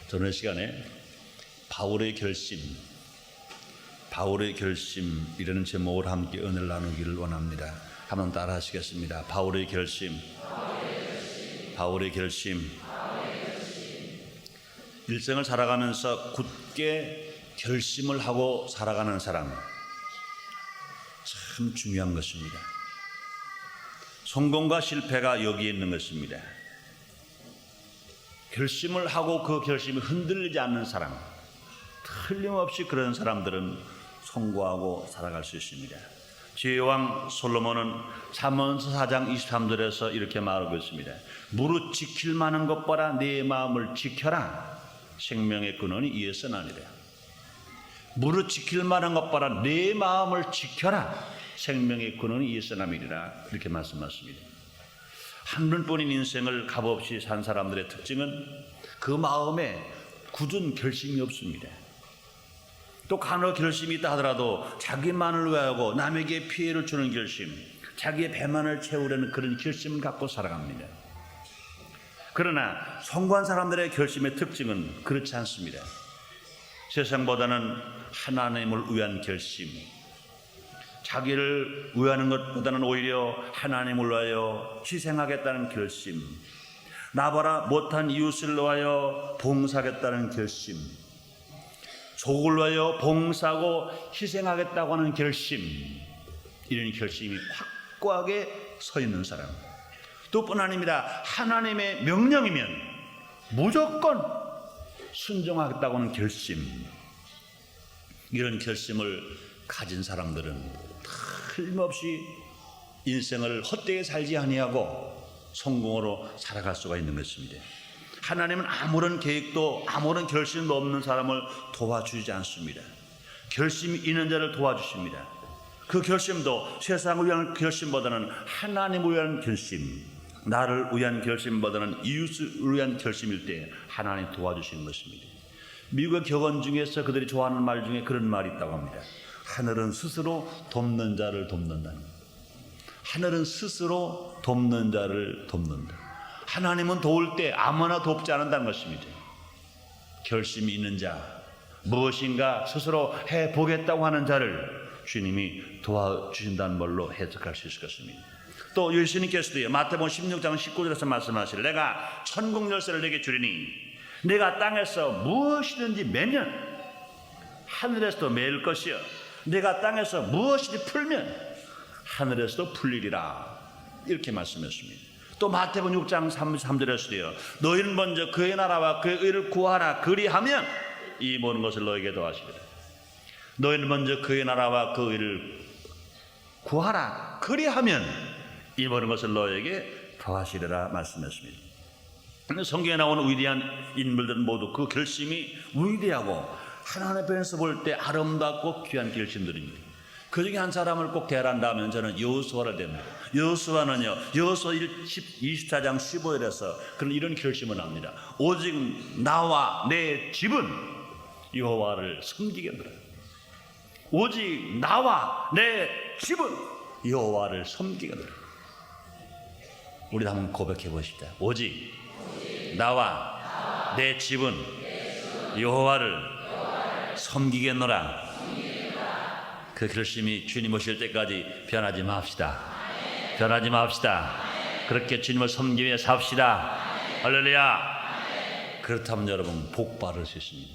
저는 시간에 바울의 결심이라는 제목을 함께 은혜를 나누기를 원합니다. 한번 따라 하시겠습니다. 바울의 결심. 일생을 살아가면서 굳게 결심을 하고 살아가는 사람, 참 중요한 것입니다. 성공과 실패가 여기에 있는 것입니다. 결심을 하고 그 결심이 흔들리지 않는 사람, 틀림없이 그런 사람들은 성공하고 살아갈 수 있습니다. 지혜왕 솔로몬은 잠언서 4장 23절에서 이렇게 말하고 있습니다. 무릇 지킬 만한 것보다 내 마음을 지켜라. 생명의 근원이 이에서 나니라. 무릇 지킬 만한 것보다 내 마음을 지켜라. 생명의 근원이 이에서 나니라. 이렇게 말씀하십니다. 한 번뿐인 인생을 값없이 산 사람들의 특징은 그 마음에 굳은 결심이 없습니다. 또 간혹 결심이 있다 하더라도 자기만을 위하고 남에게 피해를 주는 결심, 자기의 배만을 채우려는 그런 결심을 갖고 살아갑니다. 그러나 성공한 사람들의 결심의 특징은 그렇지 않습니다. 세상보다는 하나님을 위한 결심, 자기를 위하는 것보다는 오히려 하나님을 위하여 희생하겠다는 결심, 나보다 못한 이웃을 위하여 봉사하겠다는 결심, 족을 위하여 봉사하고 희생하겠다고 하는 결심, 이런 결심이 확고하게 서 있는 사람. 또 뿐 아닙니다. 하나님의 명령이면 무조건 순종하겠다고 하는 결심, 이런 결심을 가진 사람들은 틀림없이 인생을 헛되게 살지 아니하고 성공으로 살아갈 수가 있는 것입니다. 하나님은 아무런 계획도 아무런 결심도 없는 사람을 도와주지 않습니다. 결심이 있는 자를 도와주십니다. 그 결심도 세상을 위한 결심보다는 하나님을 위한 결심, 나를 위한 결심보다는 이웃을 위한 결심일 때 하나님 도와주시는 것입니다. 미국의 격언 중에서 그들이 좋아하는 말 중에 그런 말이 있다고 합니다. 하늘은 스스로 돕는 자를 돕는다. 하늘은 스스로 돕는 자를 돕는다. 하나님은 도울 때 아무나 돕지 않는다는 것입니다. 결심이 있는 자, 무엇인가 스스로 해보겠다고 하는 자를 주님이 도와주신다는 말로 해석할 수 있을 것입니다. 또 예수님께서도요, 마태복음 16장 19절에서 말씀하시되 내가 천국 열쇠를 내게 주리니 내가 땅에서 무엇이든지 매면 하늘에서도 매일 것이요 내가 땅에서 무엇이든지 풀면 하늘에서도 풀리리라. 이렇게 말씀했습니다. 또 마태복음 6장 33절에서도요, 너희는 먼저 그의 나라와 그의 의를 구하라. 그리하면 이 모든 것을 너에게 더하시리라. 너희는 먼저 그의 나라와 그 의를 구하라. 그리하면 이 모든 것을 너에게 더하시리라 말씀했습니다. 성경에 나오는 위대한 인물들은 모두 그 결심이 위대하고 하나님 앞에서 볼 때 아름답고 귀한 결심들입니다. 그 중에 한 사람을 꼭 대하란다면 저는 여호수아를 대합니다. 여호수아는요, 여호수아 24장 15절에서 그런 이런 결심을 합니다. 오직 나와 내 집은 여호와를 섬기겠노라. 오직 나와 내 집은 여호와를 섬기겠노라. 우리도 한번 고백해 보십시다. 오직 나와 내 집은 여호와를 섬기겠노라. 그 결심이 주님 오실 때까지 변하지 맙시다. 변하지 맙시다. 그렇게 주님을 섬기기 위해 삽시다. 할렐루야. 그렇다면 여러분 복 받을 수 있습니다.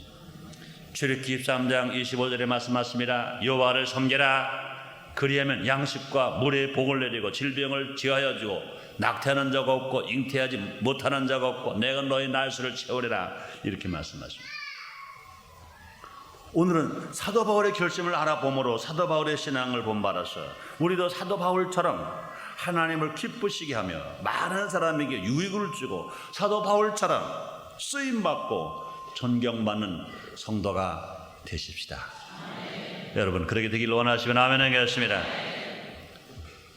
출애굽기 13장 25절에 말씀하십니다. 여호와를 섬겨라. 그리하면 양식과 물에 복을 내리고 질병을 지하여 주고 낙태하는 자가 없고 잉태하지 못하는 자가 없고 내가 너희 날수를 채우리라. 이렇게 말씀하십니다. 오늘은 사도 바울의 결심을 알아봄으로 사도 바울의 신앙을 본받아서 우리도 사도 바울처럼 하나님을 기쁘시게 하며 많은 사람에게 유익을 주고 사도 바울처럼 쓰임받고 존경받는 성도가 되십시다. 여러분 그렇게 되기를 원하시면 아멘 하겠습니다.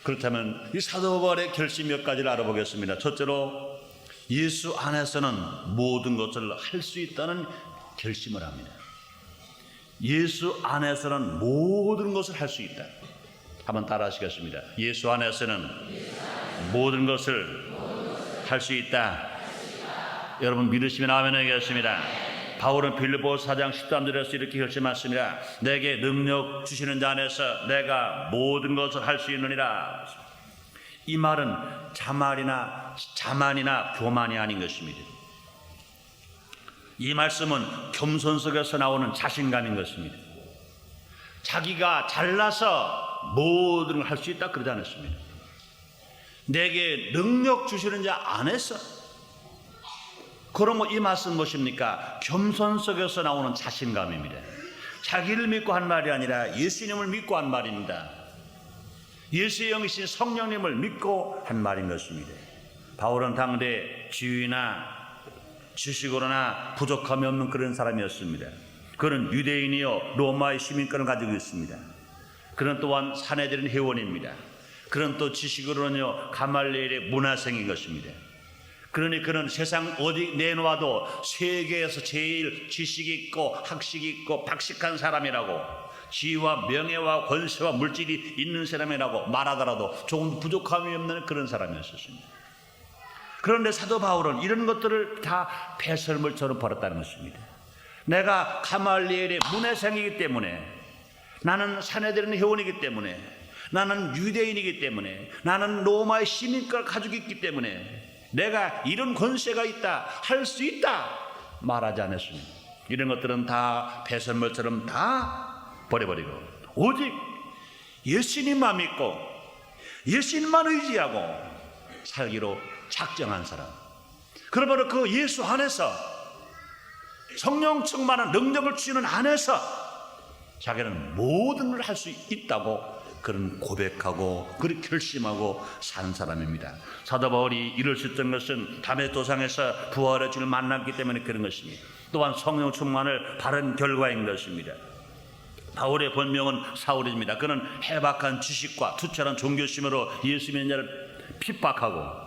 그렇다면 이 사도 바울의 결심 몇 가지를 알아보겠습니다. 첫째로 예수 안에서는 모든 것을 할 수 있다는 결심을 합니다. 예수 안에서는 모든 것을 할 수 있다. 한번 따라 하시겠습니다. 예수 안에서는 모든 것을 할 수 있다. 여러분 믿으시면 아멘 하겠습니다. 바울은 빌립보 4장 13절에서 이렇게 결심했습니다. 내게 능력 주시는 자 안에서 내가 모든 것을 할 수 있느니라. 이 말은 자만이나 교만이 아닌 것입니다. 이 말씀은 겸손 속에서 나오는 자신감인 것입니다. 자기가 잘나서 모든 걸 할 수 있다 그러지 않았습니다. 내게 능력 주시는 자 안에서. 그러면 이 말씀은 무엇입니까? 겸손 속에서 나오는 자신감입니다. 자기를 믿고 한 말이 아니라 예수님을 믿고 한 말입니다. 예수의 영이신 성령님을 믿고 한 말인 것입니다. 바울은 당대 지위나 지식으로나 부족함이 없는 그런 사람이었습니다. 그는 유대인이요 로마의 시민권을 가지고 있습니다. 그는 또한 산헤드린 회원입니다. 그는 또 지식으로는요 가말리엘의 문화생인 것입니다. 그러니 그는 세상 어디 내놓아도 세계에서 제일 지식 있고 학식 있고 박식한 사람이라고, 지위와 명예와 권세와 물질이 있는 사람이라고 말하더라도 조금 부족함이 없는 그런 사람이었습니다. 그런데 사도 바울은 이런 것들을 다 배설물처럼 버렸다는 것입니다. 내가 가말리엘의 문화생이기 때문에, 나는 산헤드린 회원이기 때문에, 나는 유대인이기 때문에, 나는 로마의 시민권을 가지고 있기 때문에 내가 이런 권세가 있다, 할 수 있다 말하지 않았습니다. 이런 것들은 다 배설물처럼 다 버려버리고 오직 예수님만 믿고 예수님만 의지하고 살기로 작정한 사람. 그러므로 그 예수 안에서 성령 충만한 능력을 주시는 안에서 자기는 모든 걸 할 수 있다고 그런 고백하고 그렇게 결심하고 사는 사람입니다. 사도 바울이 이럴 수 있던 것은 다메섹 도상에서 부활의 주를 만났기 때문에 그런 것입니다. 또한 성령 충만을 바른 결과인 것입니다. 바울의 본명은 사울입니다. 그는 해박한 지식과 투철한 종교심으로 예수 믿는 자를 핍박하고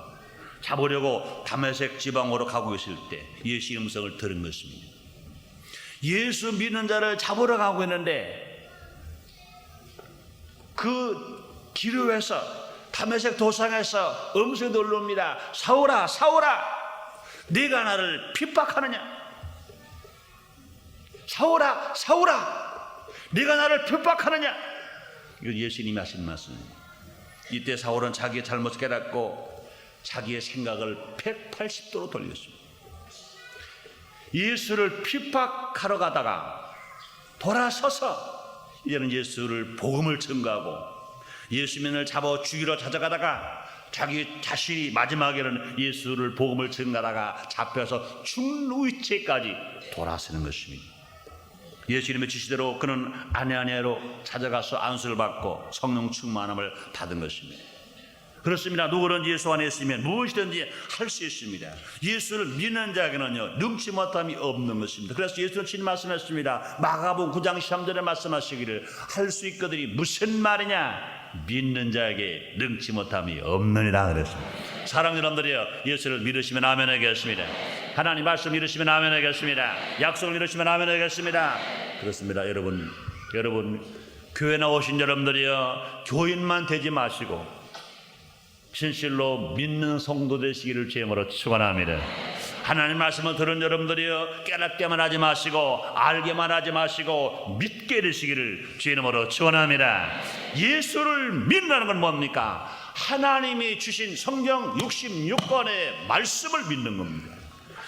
잡으려고 다메섹 지방으로 가고 있을 때 예수의 음성을 들은 것입니다. 예수 믿는 자를 잡으러 가고 있는데 그 기류에서 다메섹 도상에서 음성이 들려옵니다. 사울아, 사울아, 네가 나를 핍박하느냐? 사울아, 사울아, 네가 나를 핍박하느냐? 이거 예수님이 하신 말씀입니다. 이때 사울은 자기의 잘못을 깨닫고 자기의 생각을 180도로 돌렸습니다. 예수를 핍박하러 가다가 돌아서서 이제는 예수를 복음을 증거하고 예수님을 잡아 죽이러 찾아가다가 자기 자신이 마지막에는 예수를 복음을 증거하다가 잡혀서 죽는 위치까지 돌아서는 것입니다. 예수님의 지시대로 그는 아냐냐로 찾아가서 안수를 받고 성령 충만함을 받은 것입니다. 그렇습니다. 누구든지 예수 안에 있으면 무엇이든지 할 수 있습니다. 예수를 믿는 자에게는요 능치 못함이 없는 것입니다. 그래서 예수는 친히 말씀했습니다. 마가복음 9장 13절에 말씀하시기를 할 수 있거든이 무슨 말이냐? 믿는 자에게 능치 못함이 없느니라 그랬습니다. 사랑하는 여러분들이요, 예수를 믿으시면 아멘 하겠습니다. 하나님 말씀 믿으시면 아멘 하겠습니다. 약속을 믿으시면 아멘 하겠습니다. 그렇습니다. 여러분 교회 나오신 여러분들이요 교인만 되지 마시고 진실로 믿는 성도 되시기를 주님으로 축원합니다. 하나님 말씀을 들은 여러분들이요 깨닫게만 하지 마시고 알게만 하지 마시고 믿게 되시기를 주님으로 축원합니다. 예수를 믿는다는 건 뭡니까? 하나님이 주신 성경 66권의 말씀을 믿는 겁니다.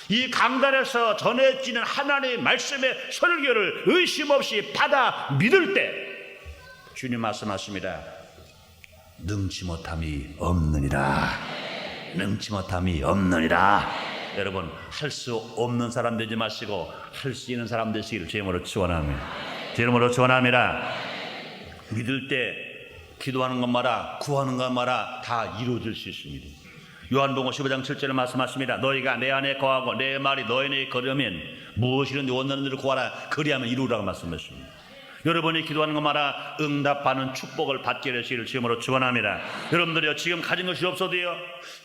이 강단에서 전해지는 하나님의 말씀의 설교를 의심 없이 받아 믿을 때 주님 말씀하십니다. 능치 못함이 없느니라. 능치 못함이 없느니라. 여러분 할 수 없는 사람 되지 마시고 할 수 있는 사람 되시기를 주님으로 축원합니다. 주님으로 축원합니다. 믿을 때 기도하는 것마다 구하는 것마다 다 이루어질 수 있습니다. 요한복음 15장 7절에 말씀하십니다. 너희가 내 안에 거하고 내 말이 너희 안에 거하면 무엇이든지 원하는 대로 구하라. 그리하면 이루라고 말씀하십니다. 여러분이 기도하는 것마다 응답하는 축복을 받게 되시기를 주님으로 축원합니다. 여러분들이요 지금 가진 것이 없어도요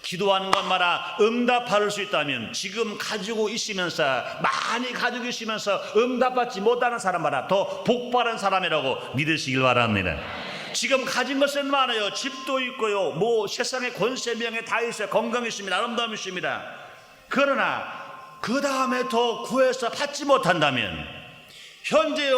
기도하는 것마다 응답할 수 있다면 지금 가지고 있으면서 많이 가지고 있으면서 응답받지 못하는 사람마다 더 복받은 사람이라고 믿으시길 바랍니다. 지금 가진 것은 많아요. 집도 있고요 뭐 세상에 권세 명예 다 있어요. 건강이 있습니다. 아름다움이 있습니다. 그러나 그 다음에 더 구해서 받지 못한다면 현재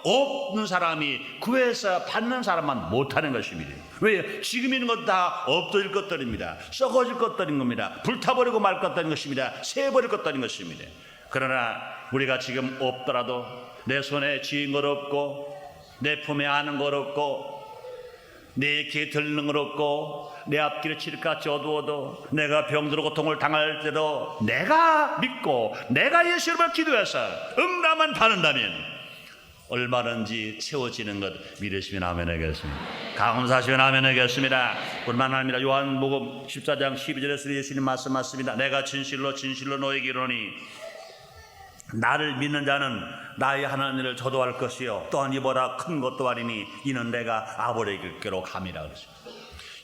없는 사람이 구해서 받는 사람만 못하는 것입니다. 왜? 지금 있는 것 다 없어질 것들입니다. 썩어질 것들인 겁니다. 불타버리고 말 것들인 것입니다. 새버릴 것들인 것입니다. 그러나 우리가 지금 없더라도 내 손에 쥐인 것 없고 내 품에 아는 것 없고 내 귀에 들리는 것 없고 내 앞길에 칠흑같이 어두워도 내가 병들고 고통을 당할 때도 내가 믿고 내가 예수 이름을 기도해서 응답만 받는다면 얼마든지 채워지는 것 믿으시면 아멘 하겠습니다. 감사하시면 아멘 하겠습니다. 뿐만 아니라 요한복음 14장 12절에서 예수님 말씀하십니다. 내가 진실로 진실로 너에게 이르노니 나를 믿는 자는 나의 하나님을 저도할 것이요 또한 이보다 큰 것도 아니니 이는 내가 아버지께로 감이라 그랬습니다.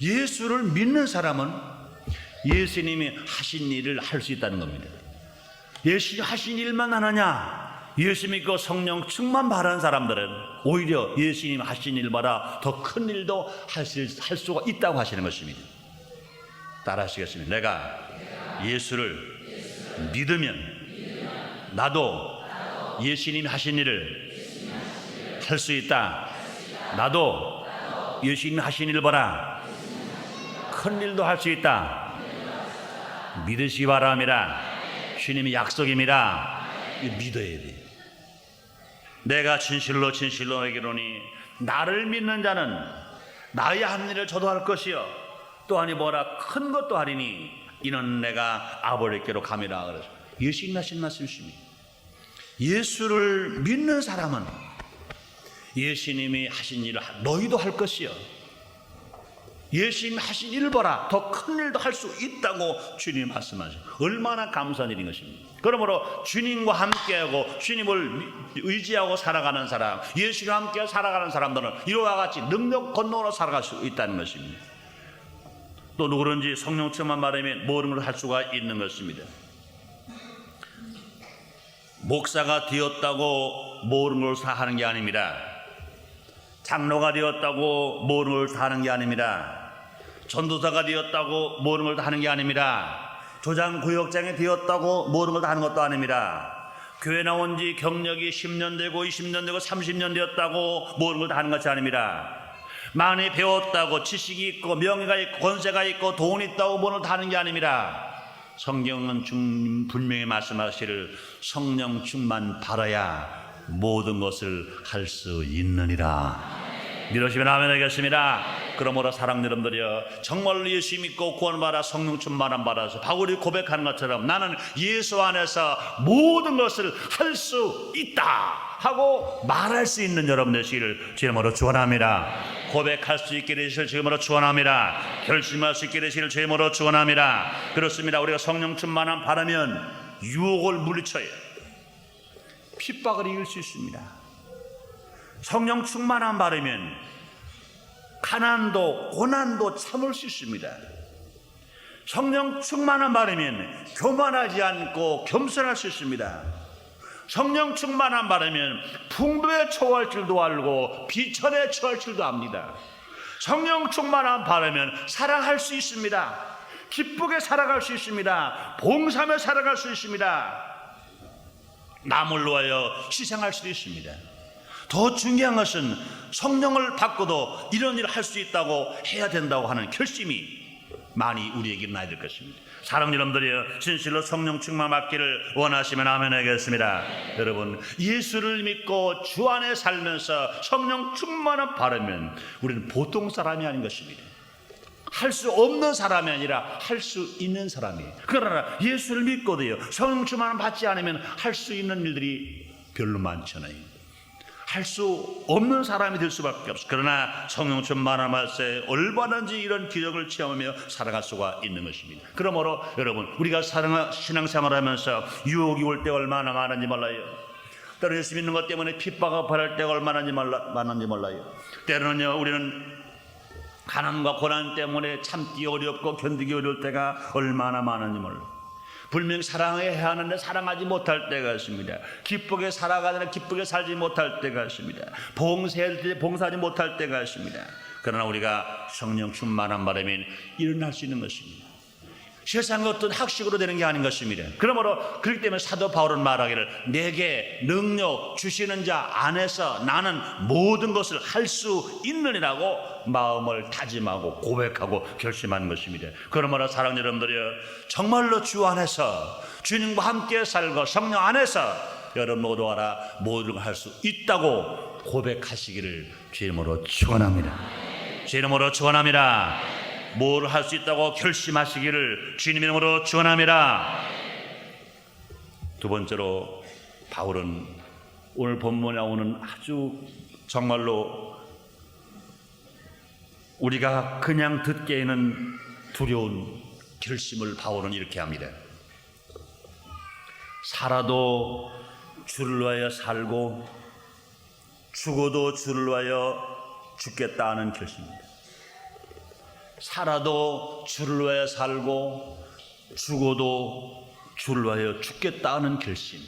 예수를 믿는 사람은 예수님이 하신 일을 할 수 있다는 겁니다. 예수님이 하신 일만 하느냐? 예수 믿고 성령 충만 바라는 사람들은 오히려 예수님 하신 일보다 더 큰 일도 할 수가 있다고 하시는 것입니다. 따라하시겠습니다. 내가 예수를 믿으면 나도 예수님이 하신 일을 할 수 있다. 나도 예수님이 하신 일보다 큰 일도 할 수 있다. 믿으시기 바랍니다. 주님의 약속입니다. 믿어야 돼. 내가 진실로 진실로 너에게로니 나를 믿는 자는 나의 한 일을 저도 할 것이요 또한 이보다 큰 것도 하리니 이는 내가 아버지께로 감이라 그래서 예수님 하신 말씀이십니다. 예수를 믿는 사람은 예수님이 하신 일을 너희도 할 것이요 예수님이 하신 일보다 더 큰 일도 할 수 있다고 주님 말씀하셔요. 얼마나 감사한 일인 것입니다. 그러므로 주님과 함께하고 주님을 의지하고 살아가는 사람, 예수와 함께 살아가는 사람들은 이와 같이 능력 건너로 살아갈 수 있다는 것입니다. 또 누구든지 성령 충만 받으면 모든 걸 할 수가 있는 것입니다. 목사가 되었다고 모든 걸 다 하는 게 아닙니다. 장로가 되었다고 모든 걸 다 하는 게 아닙니다. 전도사가 되었다고 모든 걸 다 하는 게 아닙니다. 조장구역장이 되었다고 모든 걸 다 하는 것도 아닙니다. 교회 나온 지 경력이 10년 되고 20년 되고 30년 되었다고 모든 걸 다 하는 것이 아닙니다. 많이 배웠다고 지식이 있고 명예가 있고 권세가 있고 돈이 있다고 모든 걸 다 하는 게 아닙니다. 성경은 분명히 말씀하시기를 성령 충만 받아야 모든 것을 할 수 있느니라. 믿으시면 아멘 하겠습니다. 그러므로 사랑하는 여러분들이여 정말로 예수 믿고 구원받아 성령 충만함 받아서 바울이 고백하는 것처럼 나는 예수 안에서 모든 것을 할 수 있다 하고 말할 수 있는 여러분 되시기를 주님으로 축원합니다. 고백할 수 있게 되시기를 주님으로 축원합니다. 결심할 수 있게 되시기를 주님으로 축원합니다. 그렇습니다. 우리가 성령 충만함 받으면 유혹을 물리쳐야 핍박을 이길 수 있습니다. 성령 충만함 받으면 가난도 고난도 참을 수 있습니다. 성령 충만함 받으면 교만하지 않고 겸손할 수 있습니다. 성령 충만함 받으면 풍부에 처할 줄도 알고 비천에 처할 줄도 압니다. 성령 충만함 받으면 사랑할 수 있습니다. 기쁘게 살아갈 수 있습니다. 봉사하며 살아갈 수 있습니다. 남을 위하여 희생할 수도 있습니다. 더 중요한 것은 성령을 받고도 이런 일을 할 수 있다고 해야 된다고 하는 결심이 많이 우리에게 일어나야 될 것입니다. 사랑하는 여러분들이여 진실로 성령 충만 받기를 원하시면 아멘 하겠습니다. 여러분 예수를 믿고 주 안에 살면서 성령 충만을 받으면 우리는 보통 사람이 아닌 것입니다. 할 수 없는 사람이 아니라 할 수 있는 사람이에요. 그러나 예수를 믿고도요 성령 충만을 받지 않으면 할 수 있는 일들이 별로 많잖아요. 할 수 없는 사람이 될 수밖에 없어요. 그러나 성령 충만함 할때 얼마든지 이런 기적을 체험하며 살아갈 수가 있는 것입니다. 그러므로 여러분 우리가 신앙생활하면서 유혹이 올 때 얼마나 많은지 몰라요. 때로는 예수 믿는 것 때문에 핍박을 받을 때가 얼마나 많은지 몰라요. 때로는요 우리는 가난과 고난 때문에 참기 어렵고 견디기 어려울 때가 얼마나 많은지 몰라요. 분명히 사랑해야 하는데 사랑하지 못할 때가 있습니다. 기쁘게 살아가느라 기쁘게 살지 못할 때가 있습니다. 봉사할 때 봉사하지 못할 때가 있습니다. 그러나 우리가 성령 충만함 받으면 일어날 수 있는 것입니다. 세상의 어떤 학식으로 되는 게 아닌 것입니다. 그러므로 그렇기 때문에 사도 바울은 말하기를 내게 능력 주시는 자 안에서 나는 모든 것을 할 수 있느니라고 마음을 다짐하고 고백하고 결심하는 것입니다. 그러므로 사랑하는 여러분들이여, 정말로 주 안에서 주님과 함께 살고 성령 안에서 여러분 모두 알아 모든 걸 할 수 있다고 고백하시기를 주님으로 축원합니다. 주님으로 축원합니다. 뭘 할 수 있다고 결심하시기를 주님 이름으로 축원합니다. 두 번째로 바울은 오늘 본문에 나오는 아주 정말로 우리가 그냥 듣기에는 두려운 결심을 바울은 이렇게 합니다. 살아도 주를 위하여 살고 죽어도 주를 위하여 죽겠다 하는 결심입니다. 살아도 주를 위하여 살고 죽어도 주를 위하여 죽겠다 하는 결심.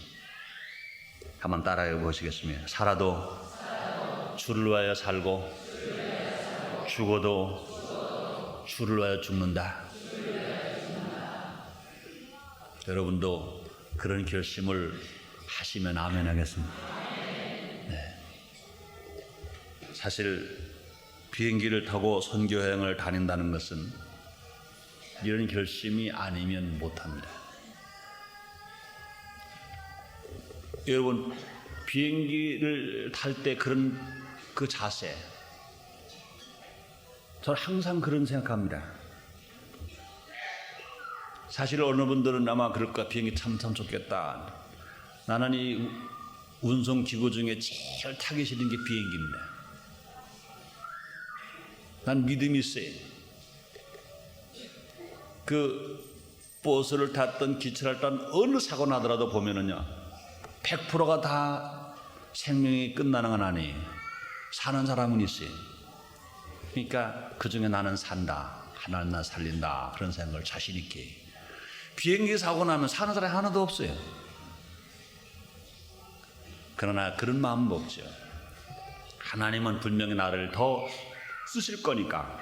한번 따라해 보시겠습니다. 살아도 주를 위하여 살고 죽어도 주를 위하여 죽는다. 여러분도 그런 결심을 하시면 아멘 하겠습니다. 네. 사실 비행기를 타고 선교여행을 다닌다는 것은 이런 결심이 아니면 못합니다. 여러분, 비행기를 탈 때 그런 그 자세, 저는 항상 그런 생각합니다. 사실 어느 분들은 아마 그럴 거야. 비행기 참 좋겠다. 나는 이 운송기구 중에 제일 타기 싫은 게 비행기입니다. 난 믿음이 있어요. 그 버스를 탔던 기차를 탔던 어느 사고 나더라도 보면은요 100%가 다 생명이 끝나는 건 아니에요. 사는 사람은 있어요. 그러니까 그 중에 나는 산다, 하나는 나 살린다, 그런 생각을 자신 있게 해요. 비행기 사고 나면 사는 사람이 하나도 없어요. 그러나 그런 마음은 없죠. 하나님은 분명히 나를 더 쓰실 거니까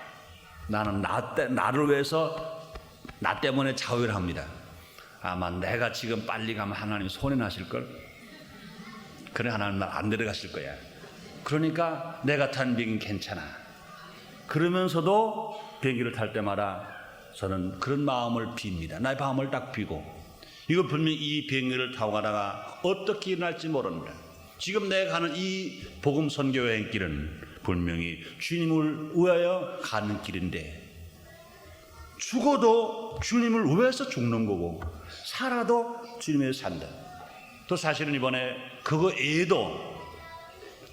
나는 나를 위해서 나 때문에 자유를 합니다. 아마 내가 지금 빨리 가면 하나님 손해 나실걸? 그래 하나님 날 안 데려가실 거야. 그러니까 내가 탄 비행기 괜찮아. 그러면서도 비행기를 탈 때마다 저는 그런 마음을 빕니다. 나의 마음을 딱 비고 이거 분명히 이 비행기를 타고 가다가 어떻게 일어날지 모릅니다. 지금 내가 가는 이 복음 선교 여행길은 분명히 주님을 위하여 가는 길인데 죽어도 주님을 위해서 죽는 거고 살아도 주님을 위해서 산다. 또 사실은 이번에 그거 외에도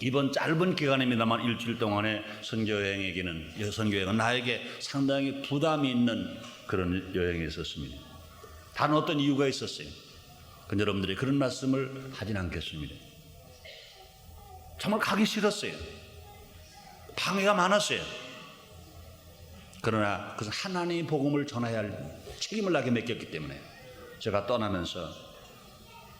이번 짧은 기간입니다만 일주일 동안의 선교여행은 나에게 상당히 부담이 있는 그런 여행이 있었습니다. 다른 어떤 이유가 있었어요. 근데 여러분들이 그런 말씀을 하진 않겠습니다. 정말 가기 싫었어요. 방해가 많았어요. 그러나 그것은 하나님의 복음을 전해야 할 책임을 나게 맡겼기 때문에 제가 떠나면서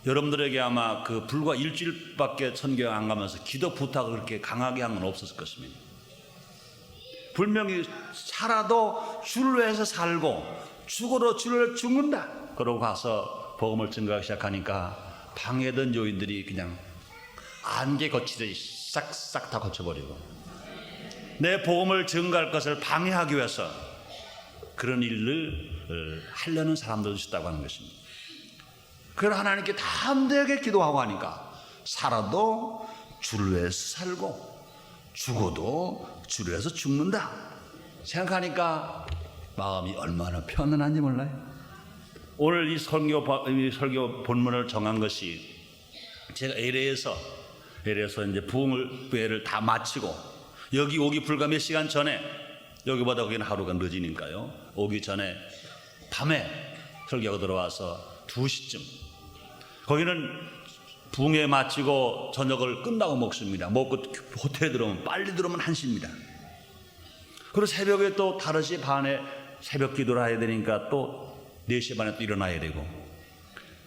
여러분들에게 아마 그 불과 일주일밖에 선교 안 가면서 기도 부탁을 그렇게 강하게 한 건 없었을 것입니다. 분명히 살아도 주를 위해서 살고 죽어도 주를 위해서 죽는다. 그러고 가서 복음을 증거하기 시작하니까 방해던 요인들이 그냥 안개 거치듯이 싹싹 다 거쳐버리고 내 복음을 증거할 것을 방해하기 위해서 그런 일을 하려는 사람들도 있다고 하는 것입니다. 그걸 하나님께 담대하게 기도하고 하니까 살아도 주를 위해서 살고 죽어도 주를 위해서 죽는다 생각하니까 마음이 얼마나 편안한지 몰라요. 오늘 이 설교 본문을 정한 것이 제가 LA에서 이제 부흥회를 다 마치고 여기 오기 불과 몇 시간 전에 여기보다 거기는 하루가 늦으니까요. 오기 전에 밤에 설교가 들어와서 2시쯤 거기는 부흥회 마치고 저녁을 끝나고 먹습니다. 먹고 호텔에 들어오면 빨리 들어오면 1시입니다. 그리고 새벽에 또 5시 반에 새벽 기도를 해야 되니까 또 4시 반에 또 일어나야 되고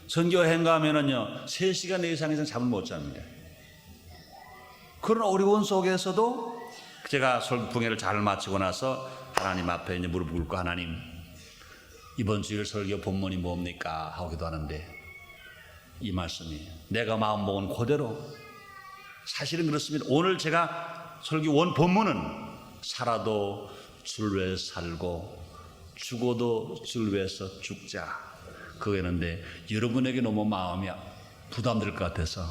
선교여행 가면은요 3시간 이상에서는 잠을 못 잡니다. 그런 어려운 속에서도 제가 부흥회를 잘 마치고 나서 하나님 앞에 이제 무릎 꿇고 하나님 이번 주일 설교 본문이 뭡니까? 하고 기도하는데 이 말씀이 내가 마음먹은 그대로 사실은 그렇습니다. 오늘 제가 설교 원 본문은 살아도 줄 위에 살고 죽어도 줄 위에서 죽자 그거였는데 여러분에게 너무 마음이 부담될 것 같아서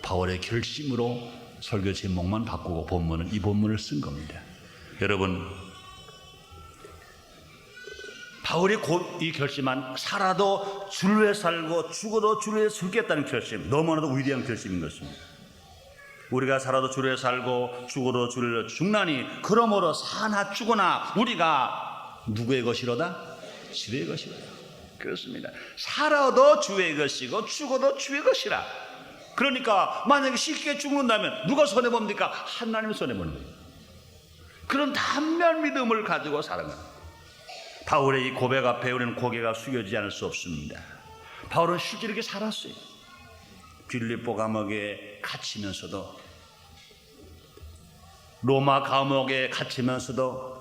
바울의 결심으로 설교 제목만 바꾸고 본문은 이 본문을 쓴 겁니다. 여러분 바울이 이 결심한 살아도 줄 위에 살고 죽어도 줄 위에 죽겠다는 결심 너무나도 위대한 결심인 것입니다. 우리가 살아도 줄 위에 살고 죽어도 줄 위에 죽나니 그러므로 사나 죽으나 우리가 누구의 것이로다? 주의 것이로다. 그렇습니다. 살아도 주의 것이고 죽어도 주의 것이라. 그러니까 만약에 쉽게 죽는다면 누가 손해봅니까? 하나님이 손해보는 거예요. 그런 단면 믿음을 가지고 사는 거예요. 바울의 이 고백 앞에 우리는 고개가 숙여지지 않을 수 없습니다. 바울은 실제로 이렇게 살았어요. 빌립보 감옥에 갇히면서도 로마 감옥에 갇히면서도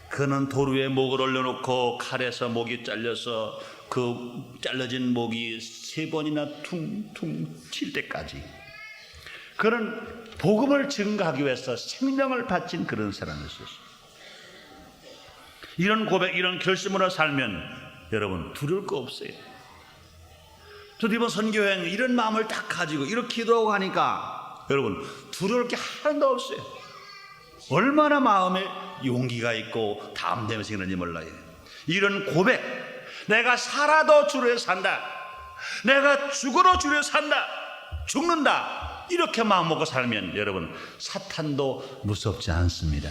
그는 돌 위에 목을 올려놓고 칼에서 목이 잘려서 그 잘라진 목이 3번이나 퉁퉁 칠 때까지 그는 복음을 증거하기 위해서 생명을 바친 그런 사람이었어요. 이런 고백, 이런 결심으로 살면 여러분 두려울 거 없어요. 저도 이번 선교여행 이런 마음을 딱 가지고 이렇게 기도하고 하니까 여러분 두려울 게 하나도 없어요. 얼마나 마음에 용기가 있고 담대함이 생기는지 몰라요. 이런 고백, 내가 살아도 주를 위해 산다, 내가 죽어도 주를 위해 산다, 죽는다, 이렇게 마음먹고 살면 여러분 사탄도 무섭지 않습니다.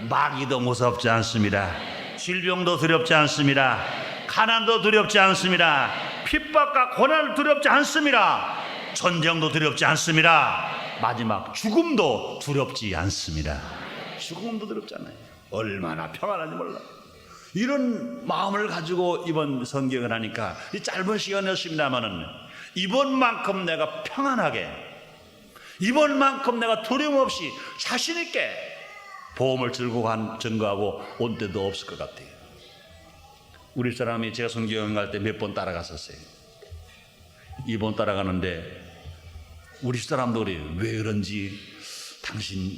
마귀도 무섭지 않습니다. 질병도 두렵지 않습니다. 가난도 두렵지 않습니다. 핍박과 고난도 두렵지 않습니다. 전쟁도 두렵지 않습니다. 마지막 죽음도 두렵지 않습니다. 죽음도 두렵지 않아요. 얼마나 평안한지 몰라요. 이런 마음을 가지고 이번 선교를 하니까 이 짧은 시간이었습니다마는 이번만큼 내가 평안하게, 이번만큼 내가 두려움 없이 자신 있게 보험을 들고 증거하고 온 때도 없을 것 같아요. 우리 사람이 제가 선교여행 갈 때 몇 번 따라갔었어요. 2번 따라가는데 우리 사람들이 왜 그런지 당신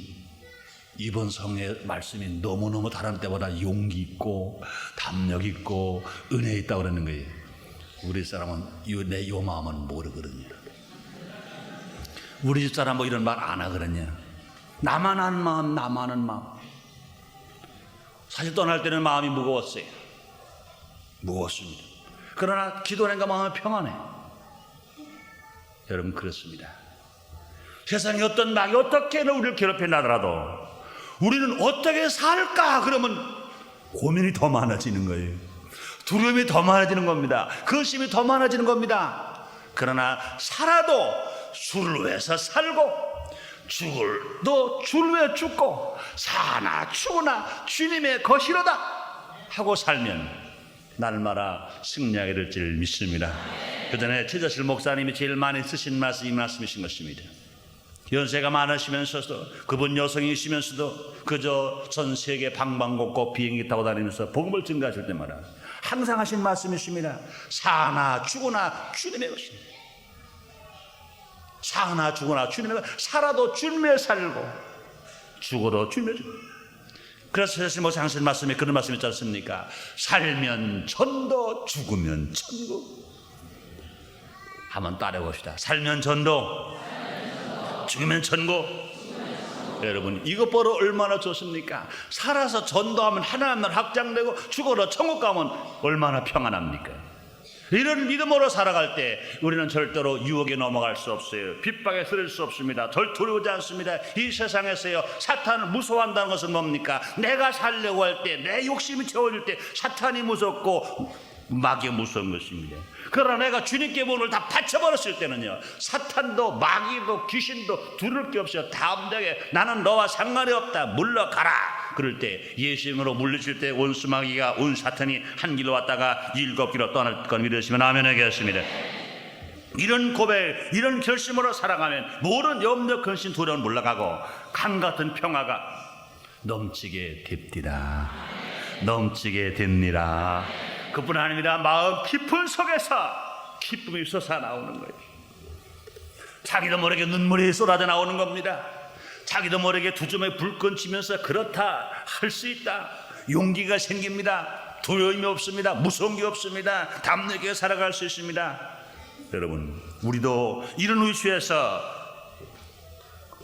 이번 성의 말씀이 너무너무 다른 때보다 용기 있고 담력 있고 은혜 있다고 그러는 거예요. 우리 사람은 내 요 마음은 모르거든요. 우리 집 사람 뭐 이런 말 안 하거든요. 나만 한 마음, 나만 한 마음. 사실 떠날 때는 마음이 무거웠어요. 무거웠습니다. 그러나 기도하니까 마음이 평안해. 여러분 그렇습니다. 세상에 어떤 마귀 어떻게 우리를 괴롭혀 나더라도 우리는 어떻게 살까? 그러면 고민이 더 많아지는 거예요. 두려움이 더 많아지는 겁니다. 근심이 더 많아지는 겁니다. 그러나 살아도 주를 위해서 살고 죽을도 주를 위해 죽고 사나 죽으나 주님의 것이로다 하고 살면 날마다 승리하게 될 줄 믿습니다. 그 전에 최자실 목사님이 제일 많이 쓰신 말씀이 이 말씀이신 것입니다. 연세가 많으시면서도 그분 여성이시면서도 그저 전 세계 방방곡곡 비행기 타고 다니면서 복음을 증거하실 때마다 항상 하신 말씀이십니다. 사나 죽으나 주님의 것입니다. 사나 죽으나 주님의 것, 살아도 주님의 살고 죽어도 주님의 죽고. 그래서 사실 뭐 장신 말씀에 그런 말씀이 있지 않습니까? 살면 전도 죽으면 천국. 한번 따라해봅시다. 살면 전도 죽으면 천국. 여러분 이것 보러 얼마나 좋습니까? 살아서 전도하면 하나님 나라 확장되고 죽어도 천국 가면 얼마나 평안합니까? 이런 믿음으로 살아갈 때 우리는 절대로 유혹에 넘어갈 수 없어요. 핍박에 쓰릴 수 없습니다. 덜 두려우지 않습니다. 이 세상에서요 사탄을 무서워한다는 것은 뭡니까? 내가 살려고 할 때, 내 욕심이 채워질 때 사탄이 무섭고 마귀가 무서운 것입니다. 그러나 내가 주님께 문을 다 닫혀버렸을 때는요 사탄도 마귀도 귀신도 두려울 게 없어요. 담대하게 나는 너와 상관이 없다 물러가라. 그럴 때 예수님으로 물리칠 때 원수 마귀가 온 사탄이 한 길로 왔다가 7길로 떠날 것 믿으시면 아멘 하겠습니다. 이런 고백, 이런 결심으로 살아가면 모든 염려, 근심, 두려움 물러가고 강같은 평화가 넘치게 됩니다. 넘치게 됩니다. 그뿐 아닙니다. 마음 깊은 속에서 기쁨이 솟아나오는 거예요. 자기도 모르게 눈물이 쏟아져 나오는 겁니다. 자기도 모르게 두 점에 불끈 치면서 그렇다 할 수 있다 용기가 생깁니다. 두려움이 없습니다. 무서운 게 없습니다. 담대하게 살아갈 수 있습니다. 여러분, 우리도 이런 위치에서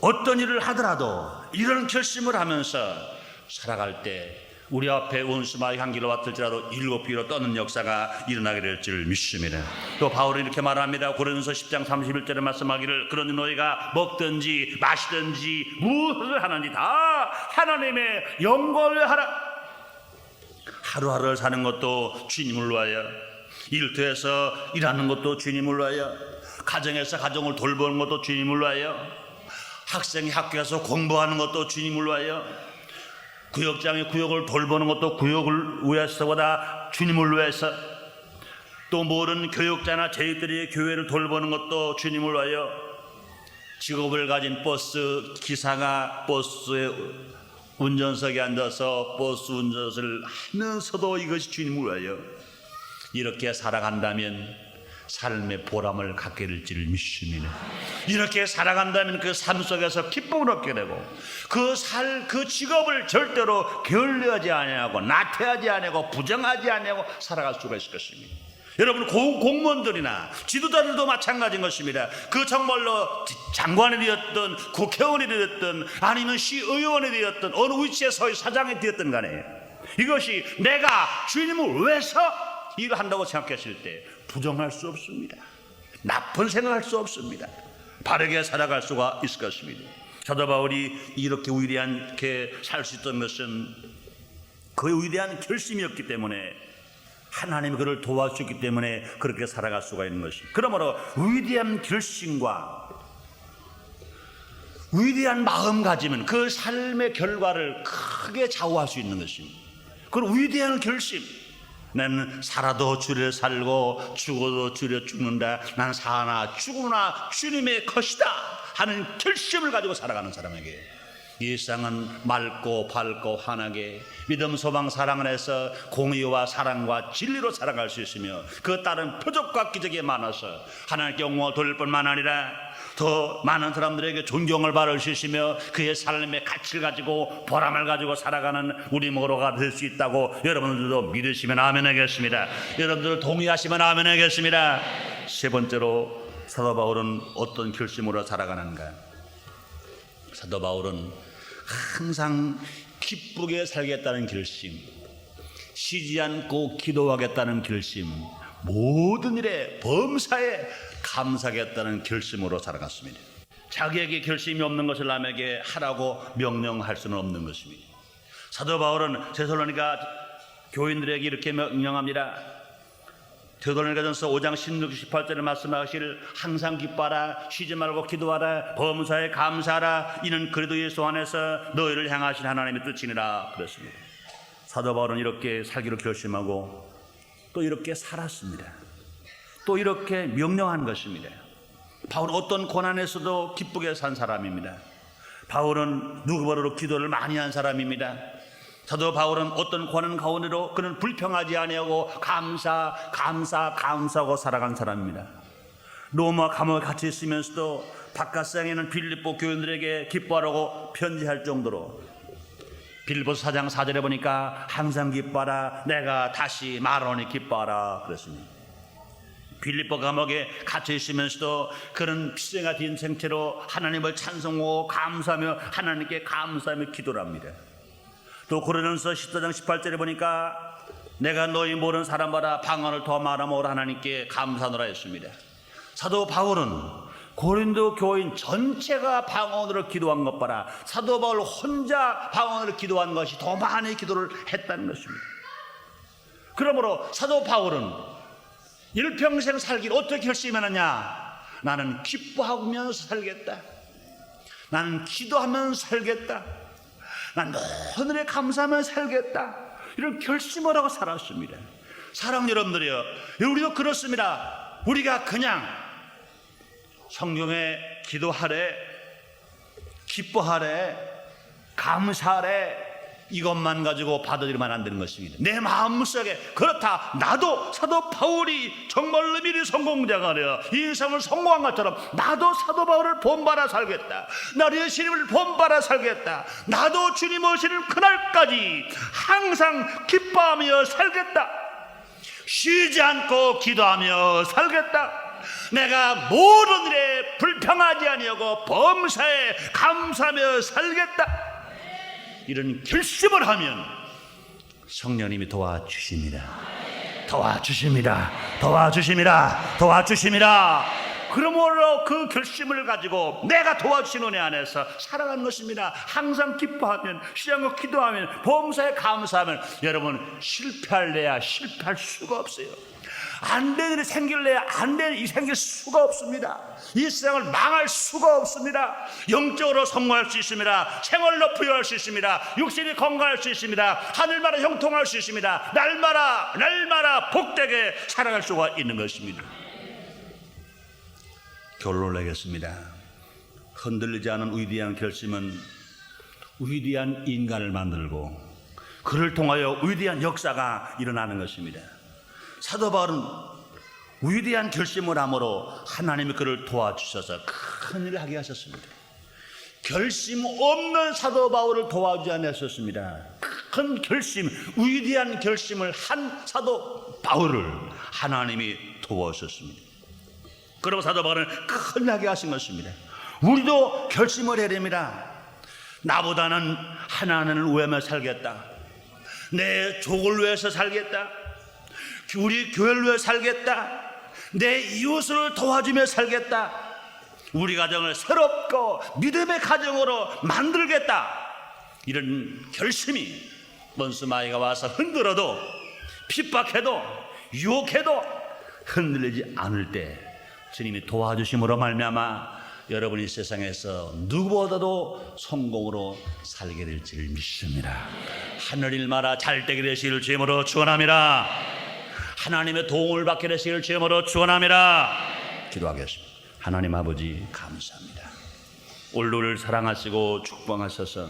어떤 일을 하더라도 이런 결심을 하면서 살아갈 때 우리 앞에 원수마의 향기로 왔을지라도 일곱 비로 떠는 역사가 일어나게 될 줄 믿습니다. 또 바울은 이렇게 말합니다. 고린도서 10장 31절에 말씀하기를 그러니 너희가 먹든지 마시든지 무엇을 하는지 다 하나님의 영광을 하라. 하루하루를 사는 것도 주님을 위하여, 일터에서 일하는 것도 주님을 위하여, 가정에서 가정을 돌보는 것도 주님을 위하여, 학생이 학교에서 공부하는 것도 주님을 위하여, 구역장이 구역을 돌보는 것도 구역을 위해서보다 주님을 위해서, 또 모든 교육자나 제자들이 교회를 돌보는 것도 주님을 위하여, 직업을 가진 버스 기사가 버스에 운전석에 앉아서 버스 운전을 하면서도 이것이 주님을 위하여 이렇게 살아간다면 삶의 보람을 갖게 될 줄 믿습니다. 이렇게 살아간다면 그 삶 속에서 기쁨을 얻게 되고 그 직업을 절대로 게을리하지 아니하고 나태하지 아니하고 부정하지 아니하고 살아갈 수가 있을 것입니다. 여러분, 공무원들이나 지도자들도 마찬가지인 것입니다. 그 정말로 장관이 되었든 국회의원이 되었든 아니면 시의원이 되었든 어느 위치에서 사장이 되었든 간에 이것이 내가 주님을 위해서 일을 한다고 생각했을 때 부정할 수 없습니다. 나쁜 생각할 수 없습니다. 바르게 살아갈 수가 있을 것입니다. 사도 바울이 이렇게 위대하게 살 수 있던 것은 그 위대한 결심이었기 때문에, 하나님이 그를 도와주셨기 때문에 그렇게 살아갈 수가 있는 것입니다. 그러므로 위대한 결심과 위대한 마음가짐은 그 삶의 결과를 크게 좌우할 수 있는 것입니다. 그런 위대한 결심, 나는 살아도 주를 살고 죽어도 주를 죽는다, 나는 사나 죽으나 주님의 것이다 하는 결심을 가지고 살아가는 사람에게 일상은 맑고 밝고 환하게 믿음, 소망, 사랑을 해서 공의와 사랑과 진리로 살아갈 수 있으며 그 따른 표적과 기적이 많아서 하나님께 영광을 돌릴 뿐만 아니라 더 많은 사람들에게 존경을 받을 수 있으며 그의 삶의 가치를 가지고 보람을 가지고 살아가는 우리 모두가 될 수 있다고 여러분들도 믿으시면 아멘 하겠습니다. 여러분들 동의하시면 아멘 하겠습니다. 세 번째로 사도 바울은 어떤 결심으로 살아가는가? 사도 바울은 항상 기쁘게 살겠다는 결심, 쉬지 않고 기도하겠다는 결심, 모든 일에 범사에 감사하겠다는 결심으로 살아갔습니다. 자기에게 결심이 없는 것을 남에게 하라고 명령할 수는 없는 것입니다. 사도 바울은 데살로니가 교인들에게 이렇게 명령합니다. 데살로니가전서 5장 16, 18절에 말씀하시기를 항상 기뻐하라, 쉬지 말고 기도하라, 범사에 감사하라, 이는 그리스도 예수 안에서 너희를 향하신 하나님의 뜻이니라 그랬습니다. 사도 바울은 이렇게 살기로 결심하고 또 이렇게 살았습니다. 또 이렇게 명령한 것입니다. 바울은 어떤 고난에서도 기쁘게 산 사람입니다. 바울은 누구보다도 기도를 많이 한 사람입니다. 사도 바울은 어떤 고난 가운데로 그는 불평하지 아니하고 감사하고 살아간 사람입니다. 로마 감옥에 갇혀 있으면서도 바깥 세상에는 빌립보 교인들에게 기뻐하라고 편지할 정도로, 빌립보서 4장 4절에 보니까 항상 기뻐하라, 내가 다시 말하노니 기뻐하라 그랬습니다. 빌립보 감옥에 갇혀 있으면서도 그는 피생아 된 생체로 하나님을 찬송하고 감사하며 하나님께 감사하며 기도를 합니다. 또 고린도서 14장 18절에 보니까 내가 너희 모르는 사람마다 방언을 더 말하므로 하나님께 감사하노라 했습니다. 사도 바울은 고린도 교인 전체가 방언으로 기도한 것 봐라, 사도 바울 혼자 방언으로 기도한 것이 더 많은 기도를 했다는 것입니다. 그러므로 사도 바울은 일평생 살기를 어떻게 결심하느냐? 나는 기뻐하면서 살겠다, 나는 기도하면서 살겠다, 난 모든 일에 감사하면서 살겠다, 이런 결심을 하고 살았습니다. 사랑 여러분들이요, 우리도 그렇습니다. 우리가 그냥 성경에 기도하래, 기뻐하래, 감사하래, 이것만 가지고 받아들이면 안 되는 것입니다. 내 마음속에 그렇다, 나도 사도 바울이 정말로 미리 성공자가 되어 인생을 성공한 것처럼 나도 사도 바울을 본받아 살겠다, 나의 예수님을 본받아 살겠다, 나도 주님 오시는 그날까지 항상 기뻐하며 살겠다, 쉬지 않고 기도하며 살겠다, 내가 모든 일에 불평하지 아니하고 범사에 감사하며 살겠다, 이런 결심을 하면 성령님이 도와주십니다. 도와주십니다. 도와주십니다. 도와주십니다. 그러므로 그 결심을 가지고 내가 도와주신 은혜 안에서 살아가는 것입니다. 항상 기뻐하면, 쉬지 않고 기도하면, 범사에 감사하면 여러분 실패할래야 실패할 수가 없어요. 안 되는 일이 생길래야 안 되는 일이 생길 수가 없습니다. 이 세상을 망할 수가 없습니다. 영적으로 성공할 수 있습니다. 생활로 부여할 수 있습니다. 육신이 건강할 수 있습니다. 하늘마다 형통할 수 있습니다. 날마다 복되게 살아갈 수가 있는 것입니다. 결론을 내겠습니다. 흔들리지 않은 위대한 결심은 위대한 인간을 만들고 그를 통하여 위대한 역사가 일어나는 것입니다. 사도 바울은 위대한 결심을 함으로 하나님이 그를 도와주셔서 큰 일을 하게 하셨습니다. 결심 없는 사도 바울을 도와주지 않으셨습니다. 큰 결심, 위대한 결심을 한 사도 바울을 하나님이 도와주셨습니다. 그리고 사도 바울은 큰 일을 하게 하신 것입니다. 우리도 결심을 해야 됩니다. 나보다는 하나님을 위하며 살겠다, 내 족을 위해서 살겠다, 우리 교회를 위해 살겠다, 내 이웃을 도와주며 살겠다, 우리 가정을 새롭고 믿음의 가정으로 만들겠다, 이런 결심이 원수 마귀가 와서 흔들어도 핍박해도 유혹해도 흔들리지 않을 때 주님이 도와주심으로 말미암아 여러분이 세상에서 누구보다도 성공으로 살게 될 줄 믿습니다. 하늘일마다 잘되게 되시기를 주님으로 축원합니다. 하나님의 도움을 받게 되시기를 주님으로 축원합니다. 기도하겠습니다. 하나님 아버지 감사합니다. 오늘 우리를 사랑하시고 축복하셔서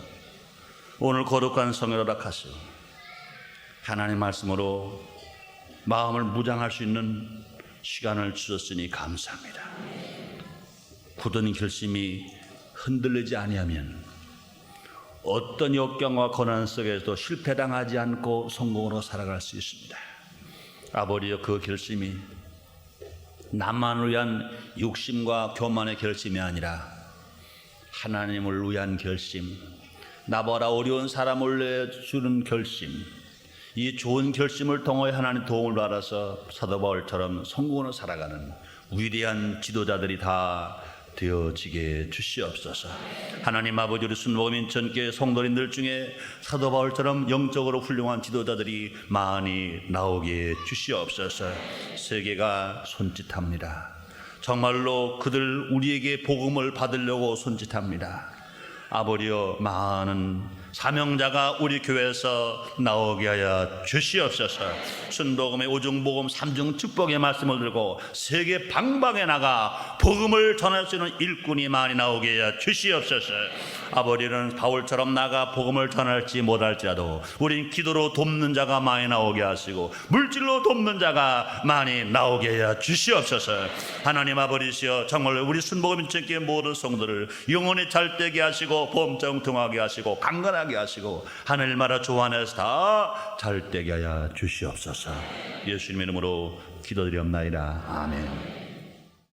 오늘 거룩한 성회를 허락하시고 하나님 말씀으로 마음을 무장할 수 있는 시간을 주셨으니 감사합니다. 굳은 결심이 흔들리지 아니하면 어떤 역경과 고난 속에서도 실패당하지 않고 성공으로 살아갈 수 있습니다. 아버지여, 그 결심이 나만을 위한 욕심과 교만의 결심이 아니라 하나님을 위한 결심, 나보다 어려운 사람을 내주는 결심, 이 좋은 결심을 통하여 하나님 도움을 받아서 사도 바울처럼 성공으로 살아가는 위대한 지도자들이 다 되어지게 주시옵소서. 하나님 아버지, 우리 순복음 인천교회 성도님들 중에 사도 바울처럼 영적으로 훌륭한 지도자들이 많이 나오게 주시옵소서. 세계가 손짓합니다. 정말로 그들 우리에게 복음을 받으려고 손짓합니다. 아버지여, 많은 사명자가 우리 교회에서 나오게 하여 주시옵소서. 순복음의 오중복음 삼중 축복의 말씀을 들고 세계 방방에 나가 복음을 전할 수 있는 일꾼이 많이 나오게 하여 주시옵소서. 아버지는 바울처럼 나가 복음을 전할지 못할지라도 우린 기도로 돕는 자가 많이 나오게 하시고 물질로 돕는 자가 많이 나오게 하여 주시옵소서. 하나님 아버지시여, 정말 우리 순복음 인천교회 모든 성도를 영원히 잘되게 하시고 범정통하게 하시고 강건하게 하시고 하늘마다 주 안에서 다 잘되게 하여 주시옵소서. 예수님 이름으로 기도드리옵나이다. 아멘.